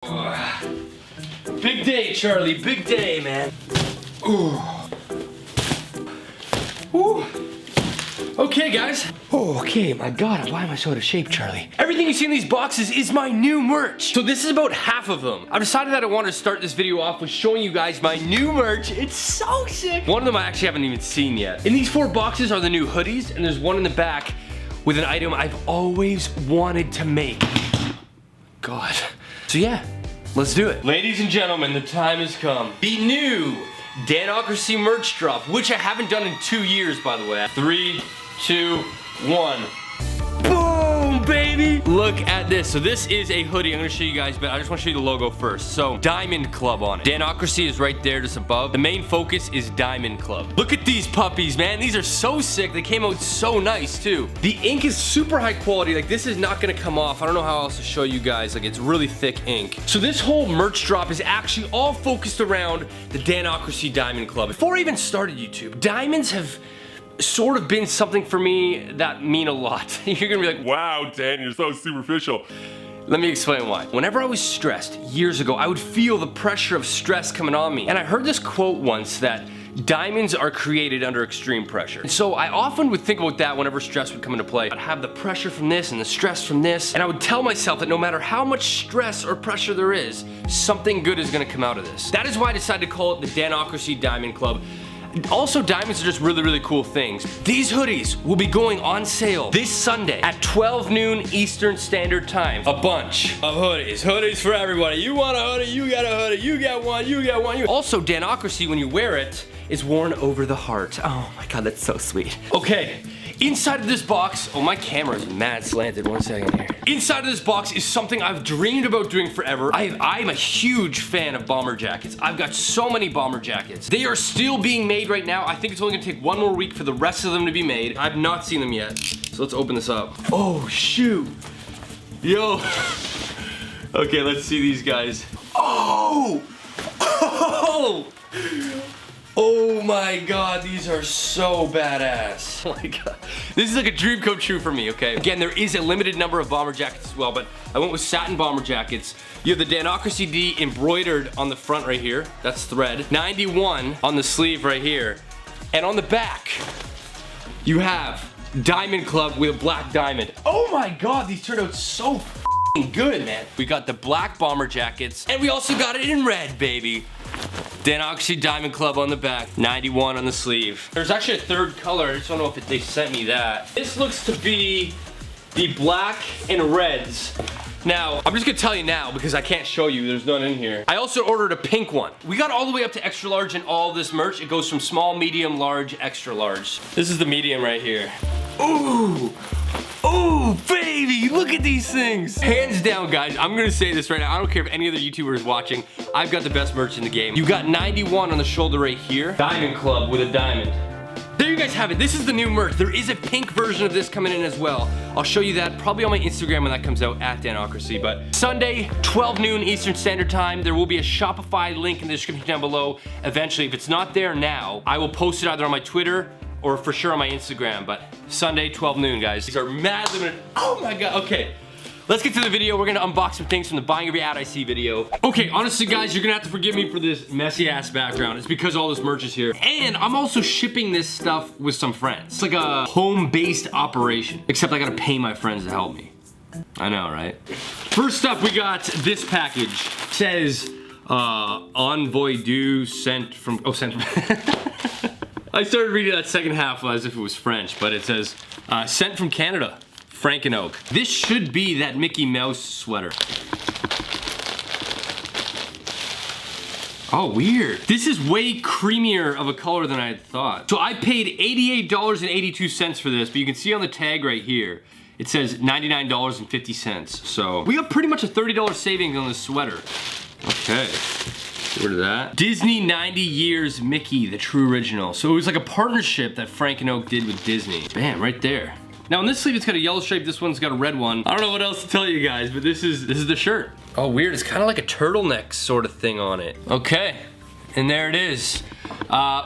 Big day, Charlie. Big day, man. Ooh. Ooh. Okay, guys. Oh, okay, my God, why am I so out of shape, Charlie? Everything you see in these boxes is my new merch. So this is about half of them. I've decided that I wanted to start this video off with showing you guys my new merch. It's so sick. One of them I actually haven't even seen yet. In these 4 boxes are the new hoodies, and there's one in the back with an item I've always wanted to make. God. So yeah, let's do it. Ladies and gentlemen, the time has come. The new Danocracy merch drop, which I haven't done in 2 years, by the way. 3, 2, 1. Boom, baby! Look at this. So this is a hoodie. I'm gonna show you guys, but I just wanna show you the logo first. So Diamond Club on it. Danocracy is right there just above. The main focus is Diamond Club. Look at these puppies, man. These are so sick. They came out so nice too. The ink is super high quality. Like, this is not gonna come off. I don't know how else to show you guys. Like, it's really thick ink. So this whole merch drop is actually all focused around the Danocracy Diamond Club. Before I even started YouTube, diamonds have sort of been something for me that mean a lot. You're gonna be like, wow, Dan, you're so superficial. Let me explain why. Whenever I was stressed years ago, I would feel the pressure of stress coming on me. And I heard this quote once that diamonds are created under extreme pressure. And so I often would think about that whenever stress would come into play. I'd have the pressure from this and the stress from this, and I would tell myself that no matter how much stress or pressure there is, something good is gonna come out of this. That is why I decided to call it the Danocracy Diamond Club. Also, diamonds are just really, really cool things. These hoodies will be going on sale this Sunday at 12 noon Eastern Standard Time. A bunch of hoodies. Hoodies for everybody. You want a hoodie, you got a hoodie, you get one, you get one. Also, Danocracy, when you wear it, is worn over the heart. Oh my God, that's so sweet. Okay. Inside of this box, oh, my camera is mad slanted. 1 second here. Inside of this box is something I've dreamed about doing forever. I'm a huge fan of bomber jackets. I've got so many bomber jackets. They are still being made right now. I think it's only gonna take 1 more week for the rest of them to be made. I've not seen them yet. So let's open this up. Oh, shoot. Yo. Okay, let's see these guys. Oh! Oh! Oh my God, these are so badass. Oh my God. This is like a dream come true for me, okay? Again, there is a limited number of bomber jackets as well, but I went with satin bomber jackets. You have the Danocracy D embroidered on the front right here. That's thread. 91 on the sleeve right here. And on the back, you have Diamond Club with a black diamond. Oh my God, these turned out so f***ing good, man. We got the black bomber jackets, and we also got it in red, baby. Danocracy Diamond Club on the back, 91 on the sleeve. There's actually a 3rd color. I just don't know if they sent me that. This looks to be the black and reds. Now, I'm just gonna tell you now because I can't show you, there's none in here. I also ordered a pink one. We got all the way up to extra large in all this merch. It goes from small, medium, large, extra large. This is the medium right here. Ooh! Ooh, baby, look at these things. Hands down, guys, I'm gonna say this right now. I don't care if any other YouTuber is watching. I've got the best merch in the game. You got 91 on the shoulder right here. Diamond Club with a diamond. There you guys have it. This is the new merch. There is a pink version of this coming in as well. I'll show you that probably on my Instagram when that comes out, at Danocracy. But Sunday, 12 noon Eastern Standard Time. There will be a Shopify link in the description down below. Eventually, if it's not there now, I will post it either on my Twitter or for sure on my Instagram. But Sunday, 12 noon, guys. These are mad limited. Oh my God, okay. Let's get to the video. We're gonna unbox some things from the Buying Every Ad I See video. Okay, honestly guys, you're gonna have to forgive me for this messy ass background. It's because all this merch is here. And I'm also shipping this stuff with some friends. It's like a home-based operation, except I gotta pay my friends to help me. I know, right? First up, we got this package. It says, envoy due sent from, sent from. I started reading that second half as if it was French, but it says, sent from Canada. Franken-Oak. This should be that Mickey Mouse sweater. Oh, weird. This is way creamier of a color than I had thought. So I paid $88.82 for this, but you can see on the tag right here, it says $99.50. So we got pretty much a $30 savings on this sweater. Okay. Get rid of that. Disney 90 Years Mickey, the true original. So it was like a partnership that Franken-Oak did with Disney. Bam, right there. Now on this sleeve it's got a yellow stripe, this one's got a red one. I don't know what else to tell you guys, but this is the shirt. Oh, weird, it's kind of like a turtleneck sort of thing on it. Okay, and there it is.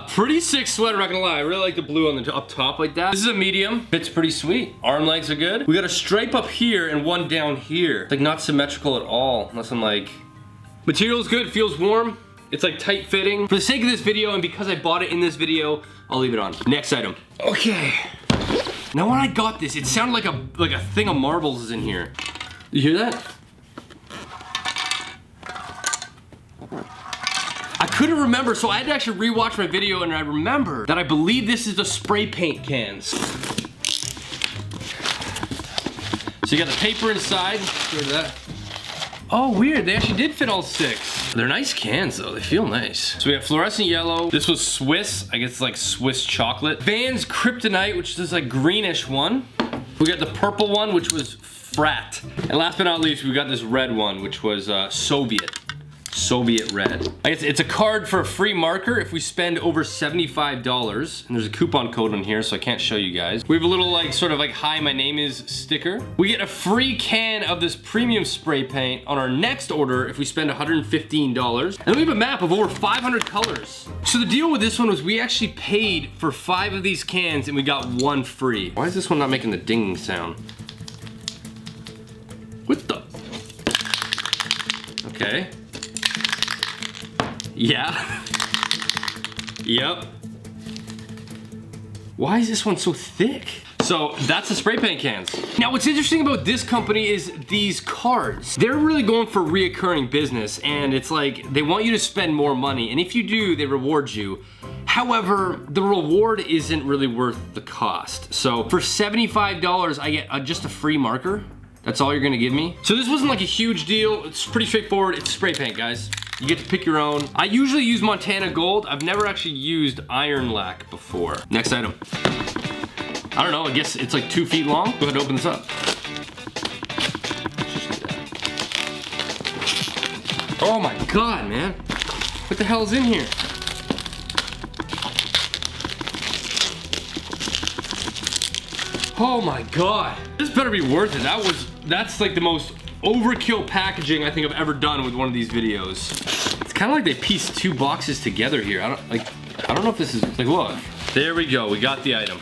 Pretty sick sweater, not gonna lie. I really like the blue on the up top like that. This is a medium, fits pretty sweet. Arm lengths are good. We got a stripe up here and one down here. It's like not symmetrical at all, unless I'm like Material's good, feels warm. It's like tight fitting. For the sake of this video and because I bought it in this video, I'll leave it on. Next item. Okay. Now when I got this, it sounded like a thing of marbles is in here. You hear that? I couldn't remember, so I had to actually rewatch my video, and I remember that I believe this is the spray paint cans. So you got the paper inside. Hear that? Oh, weird, they actually did fit all 6. They're nice cans though, they feel nice. So we have fluorescent yellow. This was Swiss, I guess it's like Swiss chocolate. Vans Kryptonite, which is like greenish one. We got the purple one, which was Frat. And last but not least, we got this red one, which was Soviet red. I guess it's a card for a free marker if we spend over $75. And there's a coupon code on here, so I can't show you guys. We have a little like sort of like hi my name is sticker. We get a free can of this premium spray paint on our next order if we spend $115. And then we have a map of over 500 colors. So the deal with this one was we actually paid for 5 of these cans and we got 1 free. Why is this one not making the dinging sound? What the? Okay. Yeah. Yep. Why is this one so thick? So that's the spray paint cans. Now what's interesting about this company is these cards. They're really going for reoccurring business, and it's like they want you to spend more money, and if you do, they reward you. However, the reward isn't really worth the cost. So for $75, I get just a free marker. That's all you're gonna give me. So this wasn't like a huge deal. It's pretty straightforward. It's spray paint, guys. You get to pick your own. I usually use Montana Gold. I've never actually used Iron Lac before. Next item. I don't know, I guess it's like 2 feet long. Go ahead and open this up. Oh my God, man. What the hell is in here? Oh my God. This better be worth it. That's like the most overkill packaging I think I've ever done with one of these videos. It's kind of like they pieced 2 boxes together here. I don't know if this is like, look. There we go, we got the item.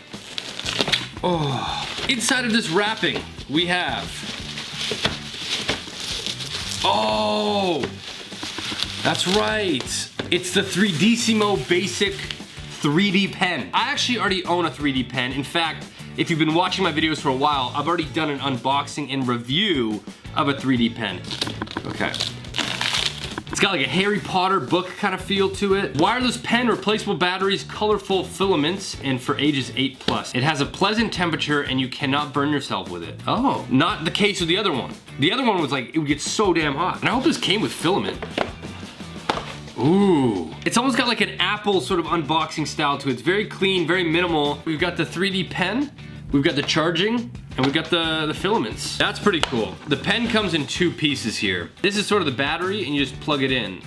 Oh, inside of this wrapping, we have, oh, that's right. It's the 3D Simo Basic 3D pen. I actually already own a 3D pen. In fact, if you've been watching my videos for a while, I've already done an unboxing and review of a 3D pen. Okay. It's got like a Harry Potter book kind of feel to it. Wireless pen, replaceable batteries, colorful filaments, and for ages 8+. It has a pleasant temperature and you cannot burn yourself with it. Oh, not the case with the other one. The other one was like, it would get so damn hot. And I hope this came with filament. Ooh. It's almost got like an Apple sort of unboxing style to it. It's very clean, very minimal. We've got the 3D pen, we've got the charging, and we've got the filaments. That's pretty cool. The pen comes in 2 pieces here. This is sort of the battery and you just plug it in.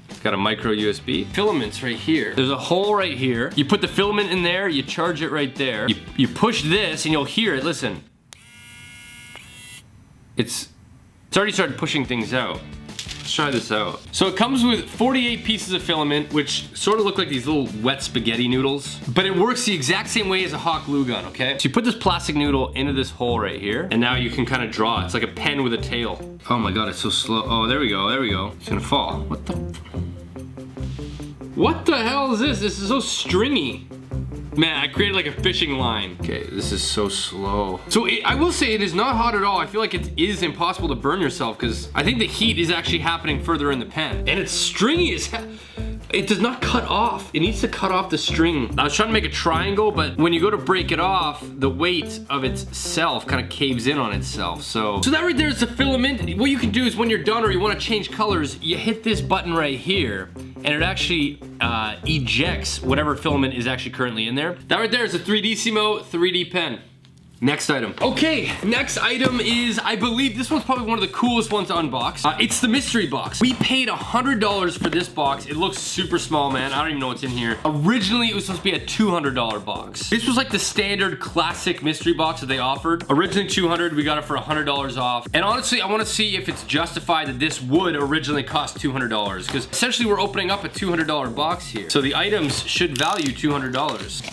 It's got a micro USB. Filaments right here. There's a hole right here. You put the filament in there, you charge it right there. You push this and you'll hear it, listen. It's already started pushing things out. Let's try this out. So it comes with 48 pieces of filament, which sort of look like these little wet spaghetti noodles, but it works the exact same way as a hot glue gun, okay? So you put this plastic noodle into this hole right here, and now you can kind of draw it. It's like a pen with a tail. Oh my God, it's so slow. Oh, there we go, there we go. It's gonna fall. What the hell is this? This is so stringy. Man, I created like a fishing line. Okay, this is so slow. So I will say it is not hot at all. I feel like it is impossible to burn yourself because I think the heat is actually happening further in the pen. And it's stringy as hell. It does not cut off. It needs to cut off the string. I was trying to make a triangle, but when you go to break it off, the weight of itself kind of caves in on itself. So that right there is the filament. What you can do is when you're done or you want to change colors, you hit this button right here and it actually ejects whatever filament is actually currently in there. That right there is a 3D Simo 3D pen. Next item. Okay, next item is, I believe this one's probably one of the coolest ones to unbox. It's the mystery box. We paid $100 for this box. It looks super small, man. I don't even know what's in here. Originally, it was supposed to be a $200 box. This was like the standard classic mystery box that they offered. Originally $200, we got it for $100 off. And honestly, I want to see if it's justified that this would originally cost $200, because essentially we're opening up a $200 box here. So the items should value $200.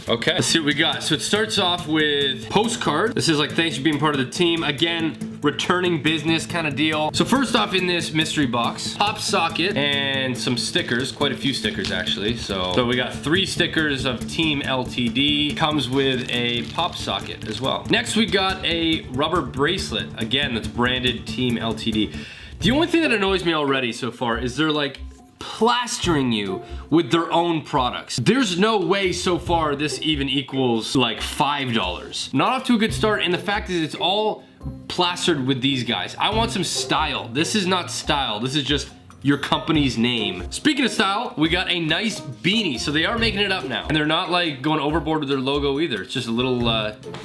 Okay, let's see what we got. So it starts off with postcard. This is like, thanks for being part of the team. Again, returning business kind of deal. So first off in this mystery box, pop socket and some stickers, quite a few stickers actually. So we got 3 stickers of Team LTD, comes with a pop socket as well. Next we got a rubber bracelet, again that's branded Team LTD. The only thing that annoys me already so far is they're like plastering you with their own products. There's no way so far this even equals like $5. Not off to a good start, and the fact is it's all plastered with these guys. I want some style. This is not style, this is just your company's name. Speaking of style, we got a nice beanie. So they are making it up now. And they're not like going overboard with their logo either. It's just a little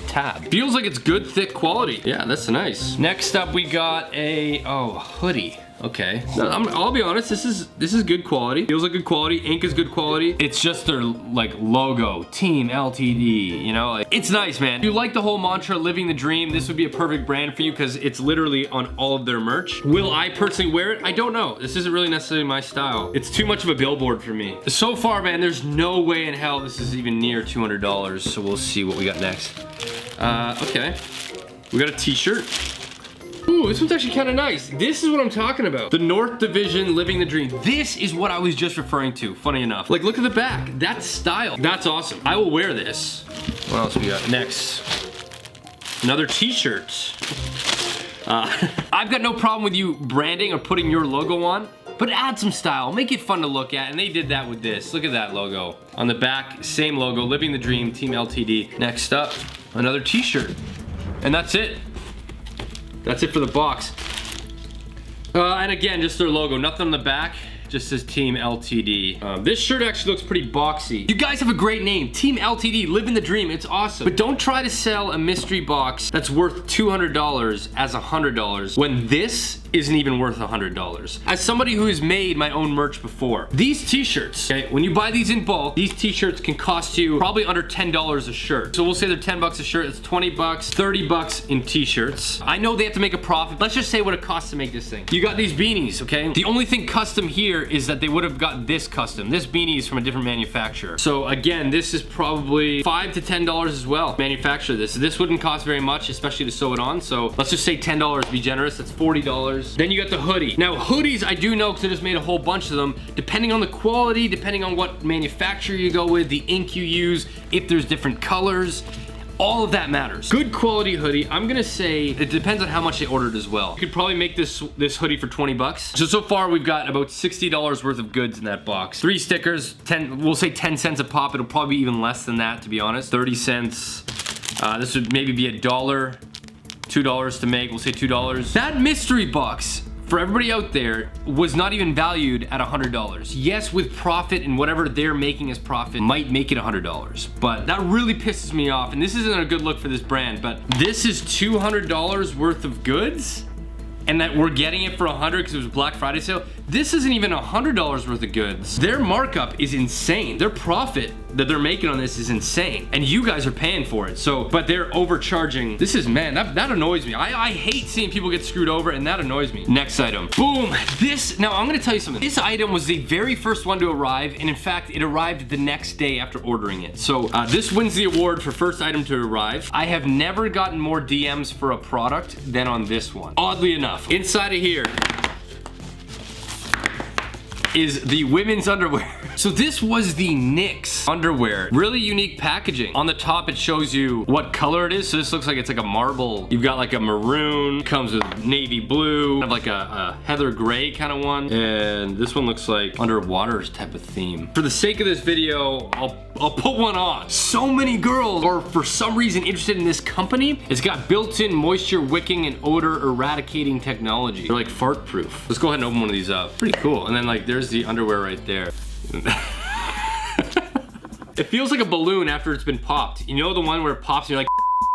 tab. Feels like it's good, thick quality. Yeah, that's nice. Next up, we got a, hoodie. Okay. No, I'll be honest, this is good quality. Feels like good quality. Ink is good quality. It's just their like logo, Team LTD, you know? Like, it's nice, man. If you like the whole mantra, living the dream, this would be a perfect brand for you because it's literally on all of their merch. Will I personally wear it? I don't know. This isn't really necessarily my style. It's too much of a billboard for me. So far, man, there's no way in hell this is even near $200. So we'll see what we got next. Okay. We got a t-shirt. Ooh, this one's actually kind of nice. This is what I'm talking about. The North Division Living the Dream. This is what I was just referring to, funny enough. Like, look at the back. That's style. That's awesome. I will wear this. What else we got next? Another t-shirt. I've got no problem with you branding or putting your logo on, but add some style. Make it fun to look at, and they did that with this. Look at that logo. On the back, same logo, Living the Dream, Team LTD. Next up, another t-shirt. And that's it. That's it for the box. And again, just their logo, nothing on the back. Just says Team LTD. This shirt actually looks pretty boxy. You guys have a great name, Team LTD, living the dream, it's awesome. But don't try to sell a mystery box that's worth $200 as $100 when this isn't even worth $100. As somebody who has made my own merch before, these t-shirts, okay, when you buy these in bulk, these t-shirts can cost you probably under $10 a shirt. So we'll say they're 10 bucks a shirt, it's 20 bucks, 30 bucks in t-shirts. I know they have to make a profit. Let's just say what it costs to make this thing. You got these beanies, okay? The only thing custom here is that they would have got this custom. This beanie is from a different manufacturer. So again, this is probably $5 to $10 as well. Manufacture this. This wouldn't cost very much, especially to sew it on. So let's just say $10, be generous. That's $40. Then you got the hoodie. Now hoodies, I do know because I just made a whole bunch of them. Depending on the quality, depending on what manufacturer you go with, the ink you use, if there's different colors, all of that matters. Good quality hoodie. I'm gonna say it depends on how much they ordered as well. You could probably make this hoodie for 20 bucks. So far we've got about $60 worth of goods in that box. 3 stickers, we'll say 10 cents a pop. It'll probably be even less than that, to be honest. 30 cents. This would maybe be $1, $2 to make. We'll say $2. That mystery box, for everybody out there, was not even valued at $100. Yes, with profit and whatever they're making as profit might make it $100, but that really pisses me off, and this isn't a good look for this brand, but this is $200 worth of goods, and that we're getting it for $100 because it was Black Friday sale. This isn't even $100 worth of goods. Their markup is insane. Their profit that they're making on this is insane, and you guys are paying for it. So, but they're overcharging. This is, man, that annoys me. I hate seeing people get screwed over, and that annoys me. Next item. Boom. Now I'm gonna tell you something. This item was the very first one to arrive, and in fact, it arrived the next day after ordering it. So this wins the award for first item to arrive. I have never gotten more DMs for a product than on this one. Oddly enough. Inside of here is the women's underwear. So this was the Knicks underwear. Really unique packaging. On the top, it shows you what color it is. So this looks like it's like a marble. You've got like a maroon, comes with navy blue, kind of like a heather gray kind of one. And this one looks like underwater type of theme. For the sake of this video, I'll put one on. So many girls are for some reason interested in this company. It's got built-in moisture wicking and odor eradicating technology. They're like fart proof. Let's go ahead and open one of these up. Pretty cool. And then like there's the underwear right there. It feels like a balloon after it's been popped. You know the one where it pops and you're like,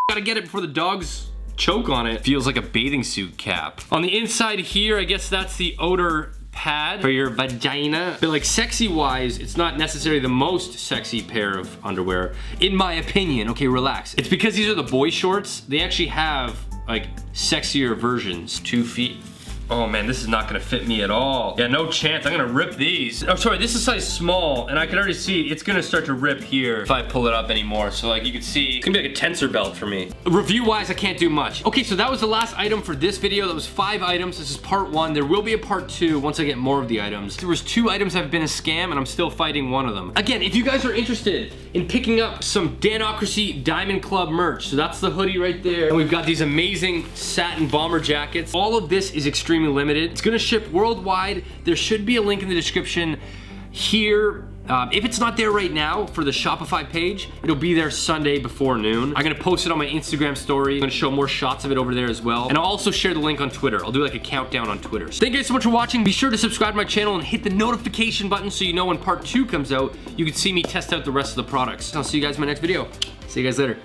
gotta get it before the dogs choke on it. Feels like a bathing suit cap. On the inside here, I guess that's the odor pad for your vagina. But like sexy wise, it's not necessarily the most sexy pair of underwear, in my opinion. Okay, relax. It's because these are the boy shorts. They actually have like sexier versions. 2 feet Oh man, this is not gonna fit me at all. Yeah, no chance. I'm gonna rip these. Oh, sorry, this is size small, and I can already see it's gonna start to rip here if I pull it up anymore. So like you can see, it's gonna be like a tensor belt for me. Review-wise, I can't do much. Okay, so that was the last item for this video. That was 5 items. This is part 1. There will be a part 2 once I get more of the items. There was 2 items that have been a scam, and I'm still fighting one of them. Again, if you guys are interested in picking up some Danocracy Diamond Club merch, so that's the hoodie right there, and we've got these amazing satin bomber jackets. All of this is extremely limited. It's gonna ship worldwide. There should be a link in the description here. If it's not there right now for the Shopify page, it'll be there Sunday before noon. I'm gonna post it on my Instagram story. I'm gonna show more shots of it over there as well. And I'll also share the link on Twitter. I'll do like a countdown on Twitter. So thank you guys so much for watching. Be sure to subscribe to my channel and hit the notification button so you know when part 2 comes out, you can see me test out the rest of the products. I'll see you guys in my next video. See you guys later.